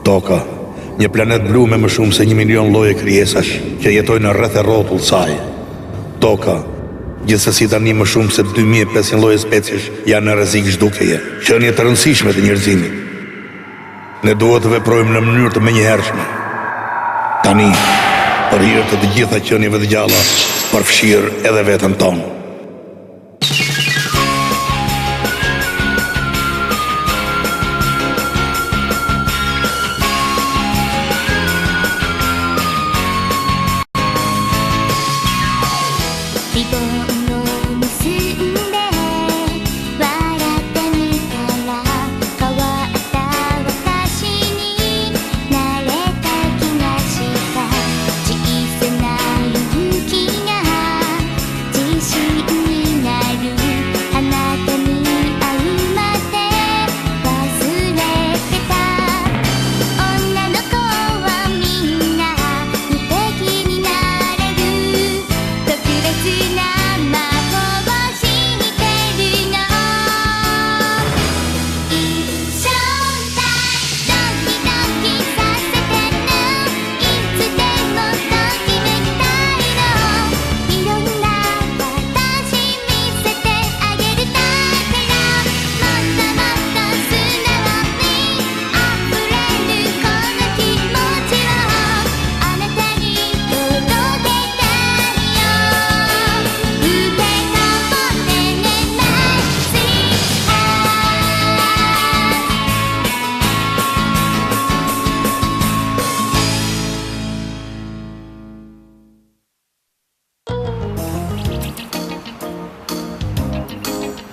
Toka, një planet blu me më shumë se 1 milion lloje krijesash që jetojnë rreth e rrotull saj. Toka, gjithsesi tani më shumë se 2500 lloje specish janë në rrezik zhdukjeje, qenie të rëndësishme të njerëzimit. Ne duhet të veprojmë në mënyrë të menjëhershme. Tani, për hir të gjitha qenieve të gjalla, përfshirë edhe veten tonë.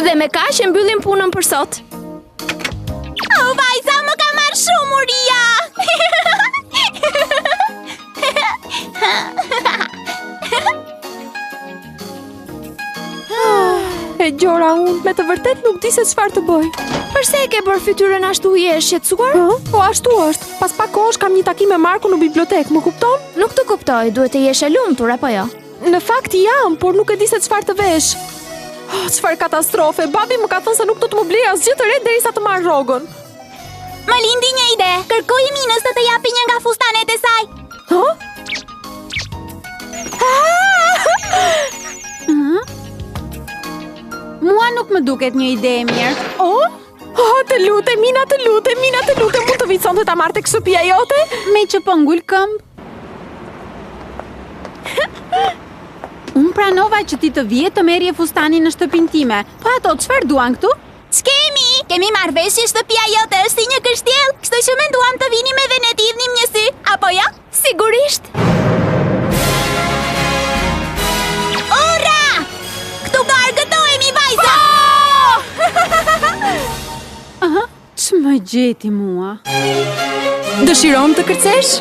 Dhe me kaq e mbyllim punën për sot. O, vajza, më ka marrë shumë uria! E gjora unë, me të vërtet nuk di se çfarë të bëj. Përse e ke bërë fytyrën ashtu, je shqetësuar? Po ashtu është. Pas pak kohësh kam një takim me Marku në bibliotekë, më kupton? Nuk të kuptoj, duhet të jesh e lumtur apo jo? Në fakt jam, por nuk e di se çfarë të vesh. Çfarë katastrofe! Babi më ka thënë se nuk do të më blej asgjë të re derisa të marr rrogën. Më lindi një ide. Kërkoj Minës të të japi një nga fustanet e saj. Mua nuk më duket një ide e mirë. Të lutem, Mina, të lutem, mund të viconte ta marrte shtëpia jote? Me që po ngul këmbë. Unë pranova që ti të vije të merrje fustanin në shtëpinë time. Po ato çfarë duan këtu? Kemi marrëveshje, shtëpia jote është si një kështjell, kështu që menduam të vinim edhe ne të hidhnim një sy, apo jo? Sigurisht. Ura! Këtu gargëtohemi, vajza! Ç'më gjeti mua? Dëshiron të kërcesh?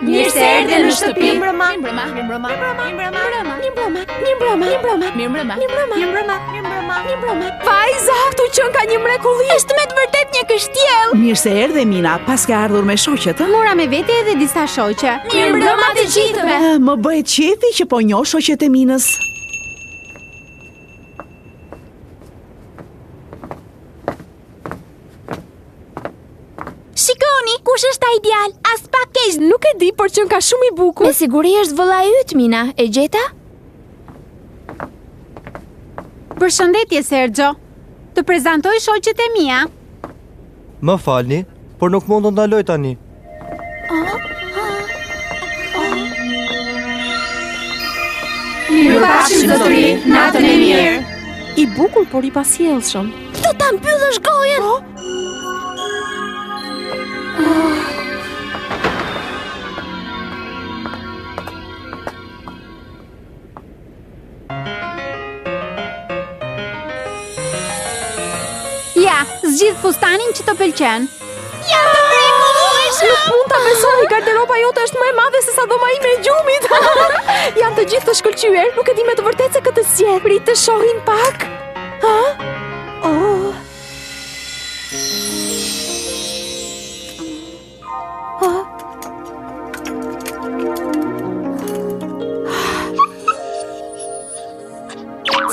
Mirë se erdhe në shtëpi. Vajza, këtu qen ka një mrekulli. Është me të vërtet një kështjell. Mirë se erdhe, Mina, pas ke ardhur me shoqet, Mora me vete edhe disa shoqe. Mirëmbrëma të gjithëve. Më bëhet qefi që po njoh shoqet e Minës. Shikoni, kush është ai djalë? As pak keq. Nuk e di, por qen ka shumë i bukur. Me siguri është vëllai yt, Mina. E gjeta? Përshëndetje, Sergio. Të prezantoj shoqet e mia. Më falni, por nuk mund të ndaloj tani. Mirupafshim, zotëri, natën e mirë. I bukur, por i pasjellshëm. Do ta mbyllësh gojen. Ja, zgjidh fustanin që të pëlqen. Ja, të mrekullueshëm! Nuk mund ta besoj, garderoba jote është më e madhe se sa dhoma ime e gjumit. Janë të gjithë të shkëlqyer, nuk e di me të vërtetë se këtë zgjedh. Prit të shohin pak.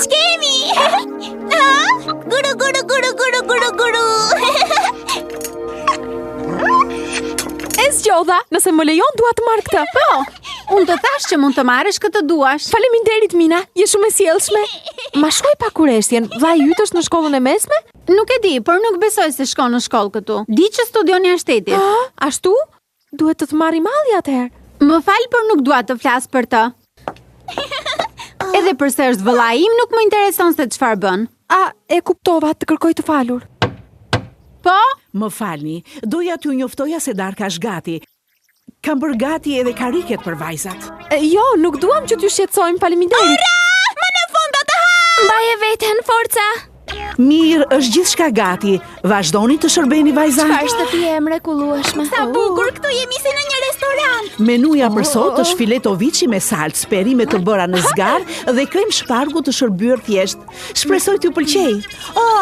Skemi! Guru, guru, guru, guru. vlla, nëse më lejon dua të marr këtë. Po, unë të thash që mund të marrësh këtë duash. Faleminderit Mina, je shumë e sjellshme. Ma shkoj pa kurreshtjen, vllai yt është në shkollën e mesme? Nuk e di, por nuk besoj se shkon në shkollë këtu. Di që studion jashtë shtetit. Ashtu? Duhet të marri malli atëherë. Më fal, por nuk dua të flas për të. Edhe përse është vëllai im, nuk më intereson se çfarë bën. E kuptova, të kërkoj të falur. Po? Më falni, doja t'ju njoftoja se Darka është gati. Kam bërë gati edhe kariket për vajzat. Jo, nuk duam që t'ju shqetësojmë, faleminderit. Më në fund atë ha! Mbaje veten, forca! Mirë, është gjithçka gati. Vazhdoni të shërbeni vajza. Çfarë shtëpi e mrekullueshme. Sa bukur, këtu jemi si në një restorant. Menuja për sot është fileto viçi me salcë, perime të bëra në zgar dhe krem shpargu të shërbyer thjesht. Shpresoj t'ju pëlqej.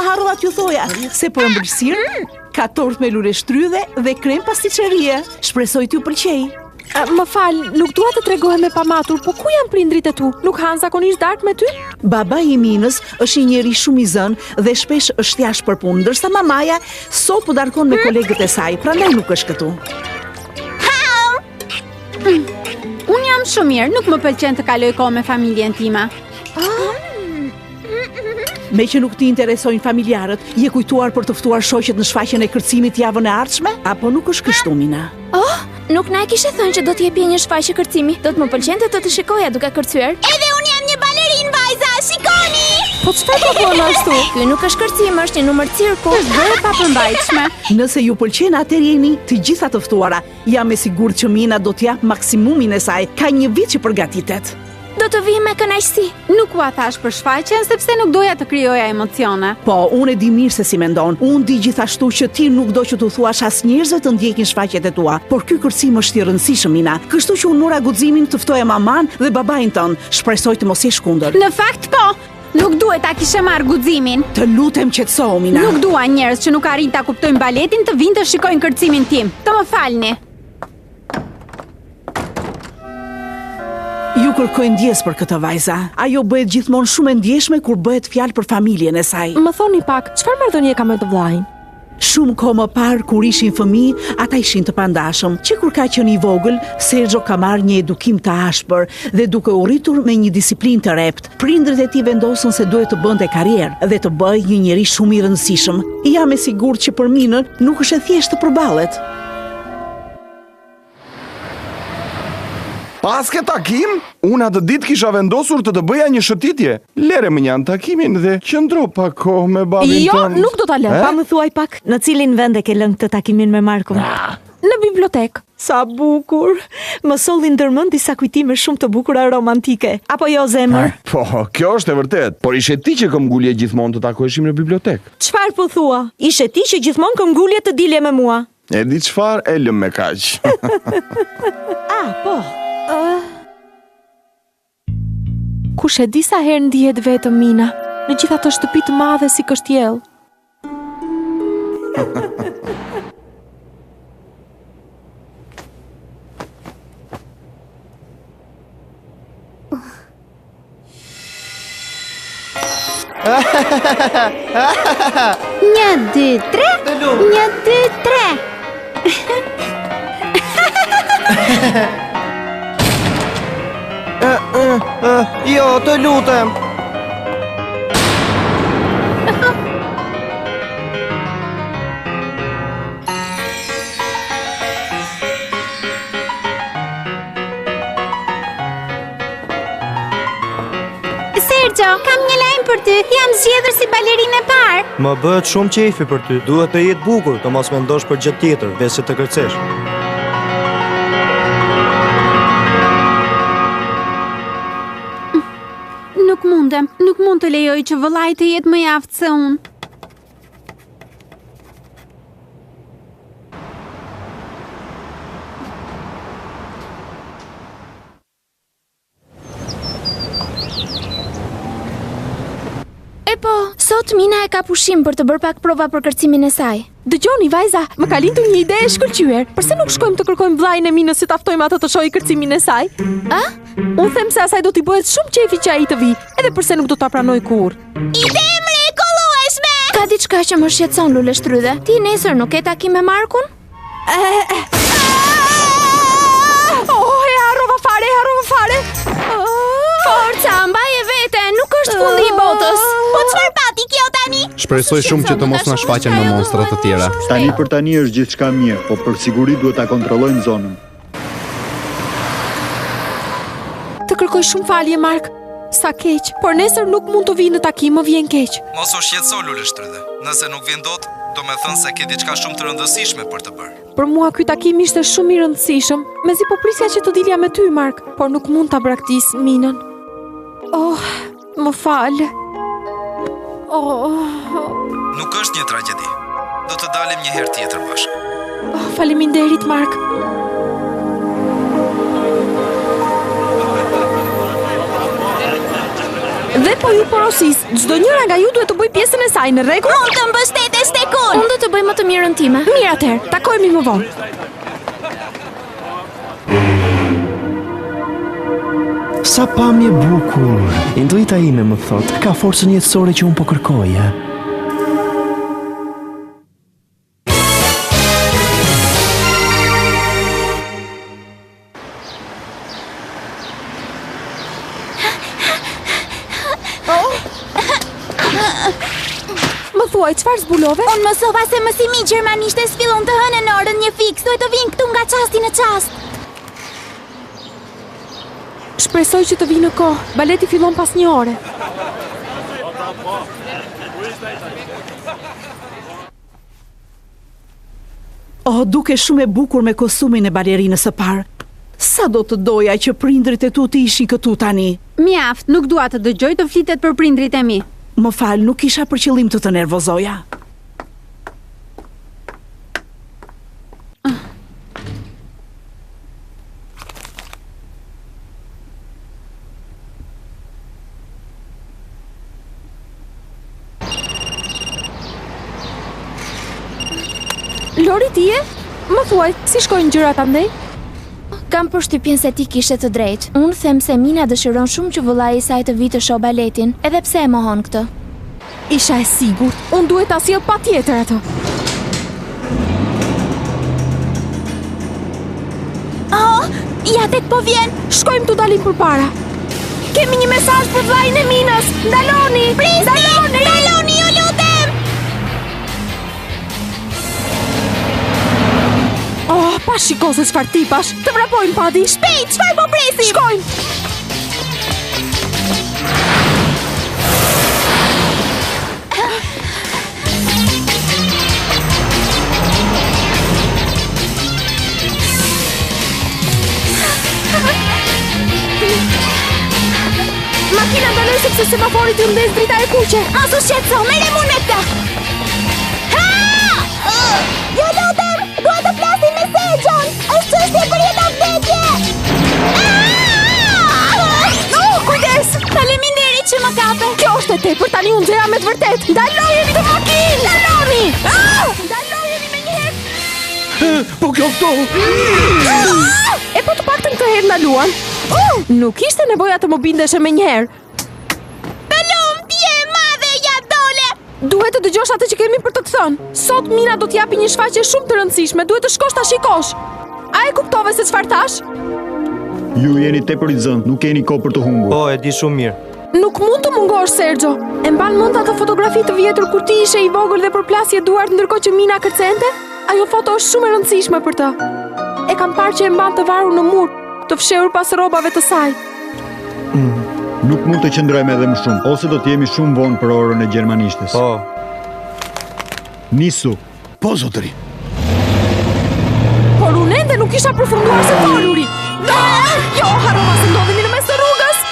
Harrova t'ju thoja se për ëmbëlsirë ka tortë me lule shtrydhe dhe krem pastiçerie. Shpresoj t'ju pëlqej. Më fal, nuk dua të tregohem e pamatur, po ku janë prindrit e tu? Nuk han zakonisht Dark me ty? Baba i Minës është një njeri shumë i zënë dhe shpesh është jashtë për punë, ndërsa mamaja sot po darkon me kolegët e saj, prandaj nuk është këtu. Unë jam shumë mirë, nuk më pëlqen të kaloj kohë me familjen time. Me që nuk ti interesojnë familjarët, je kujtuar për të ftuar shoqet në shfaqjen e kërcimit javën e ardhshme? Apo nuk është kështu, Mina? Nuk na e kishe thënë që do t'jepje një shfaqje kërcimi. Do të më pëlqente të shikoja duke kërcyer. Edhe unë jam një balerin, vajza, shikoni! Po çfarë po bën ashtu? Ky nuk është kërcim, është një numër cirku. Është vërë pa përmbajtshme. Nëse ju pëlqen, atëherë jeni të gjitha të ftuara. Jam e sigurt që Mina do t'jap maksimumin e saj. Ka një vit që përgatitet. Do të vi me kënaqësi. Nuk ua thash për shfaqjen sepse nuk doja të krijoja emocione. Po, unë e di mirë se si mendon. Unë di gjithashtu që ti nuk do që t'u thuash as njerëzve të ndjekin shfaqjet e tua. Por ky kërcim është i rëndësishëm, Mina. Kështu që unë mora guximin të ftoja maman dhe babain tënd. Shpresoj të mos jesh kundër. Në fakt po. Nuk duhet ta kishe marrë guximin. Të lutem qetësohu, Mina. Nuk dua njerëz që nuk arrin ta kuptojnë baletin të vinë të shikojnë kërcimin tim. Të më falni. Ju kërkoj ndjes për këtë vajza. Ajo bëhet gjithmonë shumë e ndjeshme kur bëhet fjalë për familjen e saj. Më thoni pak, çfarë marrëdhënie ka me të vllain? Shumë kohë më parë kur ishin fëmijë, ata ishin të pandashëm. Që kur ka qenë i vogël, Sergio ka marrë një edukim të ashpër dhe duke u rritur me një disiplinë të rept, prindrit e tij vendosën se duhet të bënte karrierë dhe të bëjë një njeri shumë i rëndësishëm. Jam e sigurt që për Minën nuk është e thjeshtë të përballet. Pas ke takim, unë atë ditë kisha vendosur të bëja një shëtitje. Lere më njanë takimin dhe qëndro pa kohë me babin Jo, tënd. nuk do ta lë. Pa më thuaj pak, në cilin vend e ke lënë këtë takimin me Markun? Në bibliotek. Sa bukur! Më sollin ndërmend disa kujtime shumë të bukura romantike. Apo jo, zemër? Po, kjo është e vërtet. Por ishe ti që këmbgulje gjithmonë të takoheshim në bibliotek. Çfarë po thua? Ishe ti që gjithmonë këmbgulje të dilje me mua. E di çfarë, e lëm me kaq. Po. Kush e di sa herë ndihet vetëm Mina, në gjitha të shtëpi të madhe si Kështjell. Një, dy, tre. Një, dy, tre. Jo, të lutem. Sergio, kam një lajm për ty. Jam zgjedhur si balerinë e parë. Më bëhet shumë qefi për ty. Duhet të jetë bukur, të mos mendosh për gjë tjetër, veçse të kërcesh. Nuk mund të lejoj që vëllai të jetë më i aftë se unë. Po, sot Mina e ka pushim për të bërë pak prova për kërcimin e saj. Dëgjoni, vajza, më ka lindur një ide e shkëlqyer. Përse nuk shkojmë të kërkojmë vllain e Minës si ta ftojmë atë të shohë kërcimin e saj? Unë them se asaj do t'i bëhet shumë qefi që ai të vi, edhe përse nuk do ta pranoj kurrë. Ide mrekullueshme! Ka diçka që më shqetëson, Lule Shtrydhe. Ti nesër nuk ke takim me Markun? Shpresoj shumë që të mos na shfaqen me monstra të tjera. Tani për tani është gjithçka mirë, po për siguri duhet ta kontrollojmë zonën. Të kërkoj shumë falje, Mark. Sa keq, por nesër nuk mund të vi në takim, më vjen keq. Mos u shqetëso, Luleshtrydhe. Nëse nuk vjen dot, do me thënë se ke diçka shumë të rëndësishme për të bërë. Për mua ky takim ishte shumë i rëndësishëm, mezi po prisja që të dilja me ty, Mark, por nuk mund ta braktis minën. Oh, më fal. Nuk është një tragjedi. Do të dalim një herë tjetër bashkë. Faleminderit, Mark. Dhe po ju porosis, çdo njëra nga ju duhet të bëj pjesën e saj, në rregull? Mund të mbështetesh tek unë. Unë do të bëj më të mirën time. Mirë atëherë, takohemi më vonë. Sa pamje bukur. Intuita ime më thot, ka forcën jetësore që unë po kërkoja. Më thuaj, çfarë zbulove? Unë mësova se mësimi gjermanishtes fillon të hënë në orën 1 fiks, duhet të vinë këtu nga çasti në çast. Shpresoj që të vi në kohë. Baleti fillon pas 1 ore. Duke shumë e bukur me kostumin e balerinës së parë. Sa do të doja që prindrit e tu të ishin këtu tani? Mjaft, nuk dua të dëgjoj të flitet për prindrit e mi. Më fal, nuk isha për qëllim të nervozoja. Lori ti je? Më thuaj, si shkojnë gjërat andej? Kam përshtypjen se ti kishe të drejtë. Unë them se Mina dëshiron shumë që vëllai i saj të vijë të shoh baletin, edhe pse e mohon këtë. Isha e sigurt. Unë duhet ta sjell patjetër atë. Ja tek po vjen. Shkojmë të dalim përpara. Kemi një mesazh për vllain e Minës. Ndaloni! Ndaloni! Ndaloni, ju lutem! Pa shiko se çfarë tipash. Të vrapojmë padi. Shpejt, çfarë po presim? Shkojmë! Makina ndaloj sepse semafori të ndes drita e kuqe. Mos u shqetëso, merrem unë me këtë. Ju lutem, duhet të flasim me Sergjon. Është çështje për jetë apo vdekje. Kujdes! Faleminderit që më kape. Kjo është e tepër, tani unë nxera me të vërtet. Ndalojeni të makinë! Ndaloni! Ndalojeni me një herë! Po kjo këto! E po të paktën këtë herë ndaluan. Nuk ishte nevoja të më bindeshe me njëherë. Palom, ti je e madhe, ja dole! Duhet të dëgjosh atë që kemi për të thënë. Sot Mina do t'japi një shfaqje shumë të rëndësishme, duhet të shkosh ta shikosh. A e kuptove se çfarë thash? Ju jeni tepër i zënë, nuk keni kohë për të humbur. Po, e di shumë mirë. Nuk mund të mungosh, Sergjo. E mban mend ato fotografi të vjetër kur ti ishe i vogël dhe përplasje duart ndërkohë që Mina kërcente? Ajo foto është shumë e rëndësishme për të. E kam parë që e mban të varur në mur, të fshehur pas rrobave të saj. Nuk mund të qëndrojmë edhe më shumë, ose do të jemi shumë vonë për orën e gjermanishtes. Po. Nisu. Po, zotëri. Por unë ende nuk isha përfunduar se foluri. Jo, harrova se ndodhemi në mes të rrugës.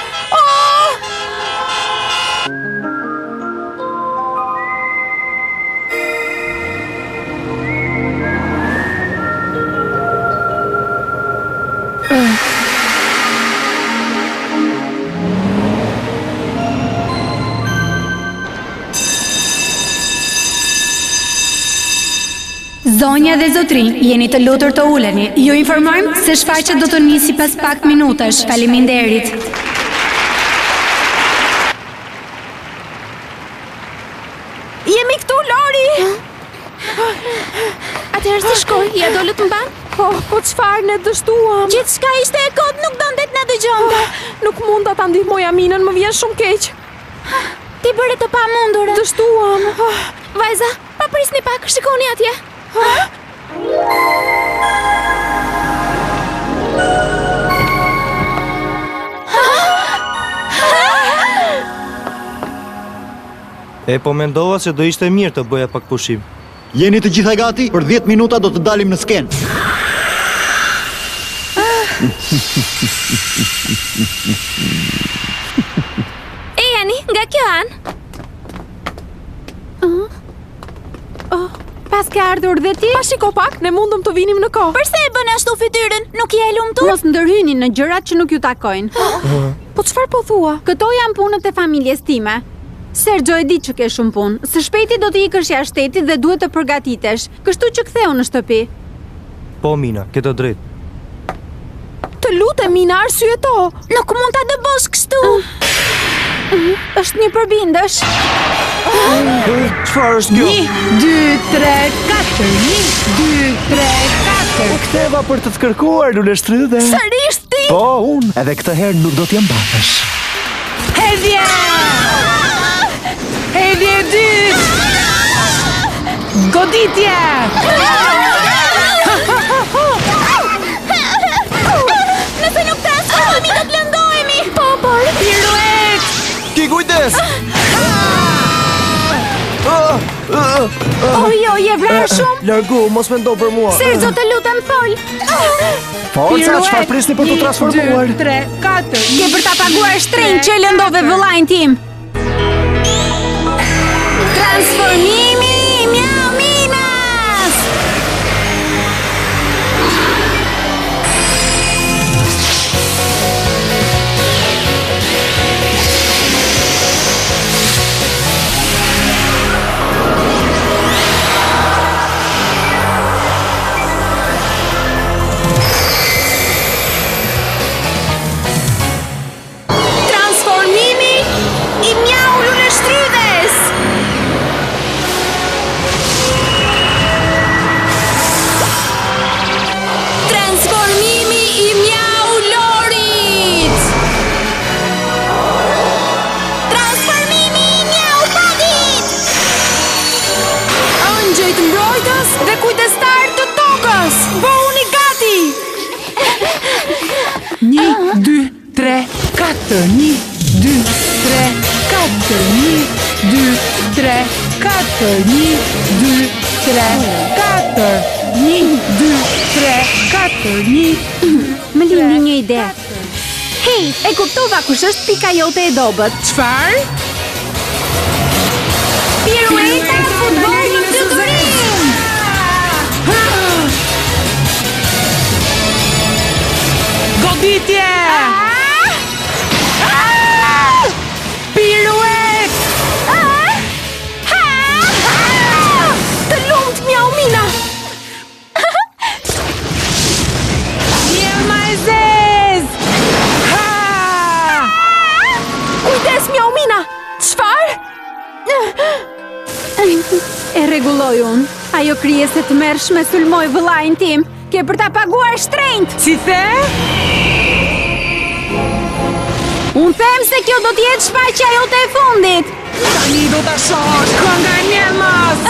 Zonja dhe zotrin, jeni të lutur të uleni. Ju informojmë se shfaqja do të nisi pas pak minutash. Faleminderit. Jemi këtu, Lori! Atëherë si shkoj, ja dole të mban? Po çfarë ne dështuam? Gjithçka ishte e kot, nuk donte të na dëgjonte. Nuk mund ta ndihmoj Aminën, më vjen shumë keq. Ti bëre të pamundurën. Dështuam. Vajza, pa prisni pak, shikoni atje. E po mendova se do ishte mirë të bëja pak pushim. Jeni të gjitha gati? Për 10 minuta do të dalim në skenë. E jeni, nga kjo anë? Pas ke ardhur dhe ti? Pa shiko pak, ne mundëm të vinim në kohë. Përse e bën ashtu fytyrën? Nuk je e lumtur? Mos ndërhyni në gjërat që nuk ju takojnë. Po çfarë po thua? Këto janë punët e familjes time. Sergio e di që ke shumë punë. Së shpejti do të ikësh jashtë shtetit dhe duhet të përgatitesh. Kështu që ktheu në shtëpi. Po Mina, ke të drejtë. Të lutem Mina, arsyeto. Nuk mund ta dëbosh kështu. Është një përbindësh. Çfarë është kjo? 1, 2, 3, 4. 1, 2, 3, 4. U ktheva për të kërkuar luleshtrydhe. Sërish ti? Po, unë. Edhe këtë herë nuk do t'jam mbathësh. Hedhje! Hedhje 2! Goditje! Nëse nuk transformohemi do të lëndohemi. Por. Piruet! Ki kujdes! Ojo, je vrarë shumë. Largu, mos mendo për mua. Sergio, të lutem fol. Forca, çfarë prisni për të transformuar? 1, 2, 3, 4. Ke për ta paguar shtrenjtë që lëndove vëllain tim. Transformimi i Miau Minas! Transformimi i Miau Luleshtrydhes! Transformimi i Miau Lorit! Transformimi i Miau Padit! Angjëjt mbrojtës dhe kujdestar të tokës. Bëhuni gati! 1, 2, 3, 4. 1, 2, 3, 4. 1, 2, 3, 4. 1, 2, 3, 4. 1, 2, 3, 4. 1. Më lini një ide. Hej, e kuptova kush është pika jote e dobët. Çfarë? Pirueta futboll në fluturim! Goditje! Piruet! Të lumt Miau Mina. Jema e zez! Kujdes Miau Mina. Çfarë? E rregulloj unë. Ajo krijesë të mërshme sulmoi vëllain tim. Ke për ta paguar shtrenjtë. Si the? Unë them se kjo do t'jetë shfaqja jote e fundit. Tani do ta shohësh këngën e mas.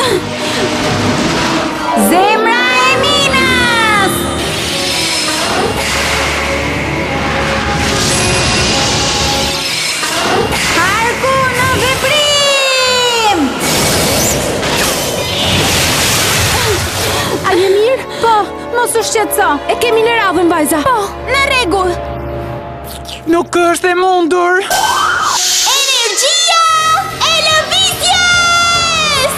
Zemra e Minas! Harku në veprim! A je mirë? Po, mos u shqetëso. E kemi në radhën, vajza. Po, në rregull. Nuk është e mundur. Energjia e lëvizjes!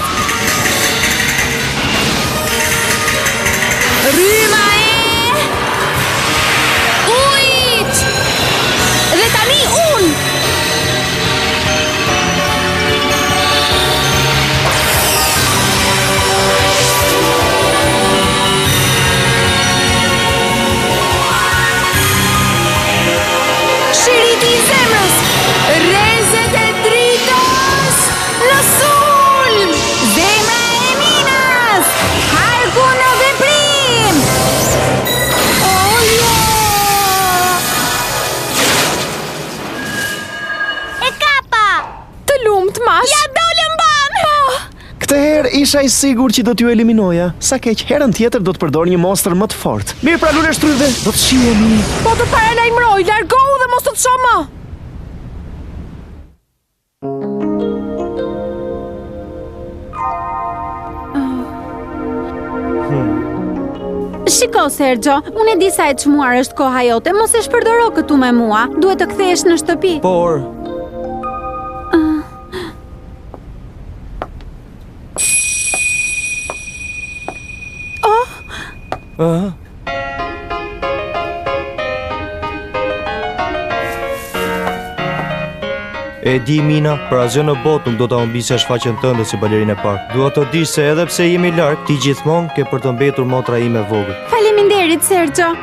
Rryma e ujit! Dhe tani unë! Shiriti i zemrës! isha i sigur që do t'ju eliminoja. Sa keq, herën tjetër do të përdor një monster më të fortë. Mirë, pra lule shtrydhe, do të shihemi. Po të paralajmëroj, largohu dhe mos të shoh më. Shiko, Sergio, unë e di sa e çmuar është koha jote, mos e shpërdoro këtu me mua. Duhet të kthehesh në shtëpi. Por E di, Mina, për asgjë në botë nuk do ta humbisë shfaqjen tënde si balerinë e parë. Dua të dish se edhe pse jemi larg, ti gjithmonë ke për të mbetur motra ime e vogël. Faleminderit, Sergio.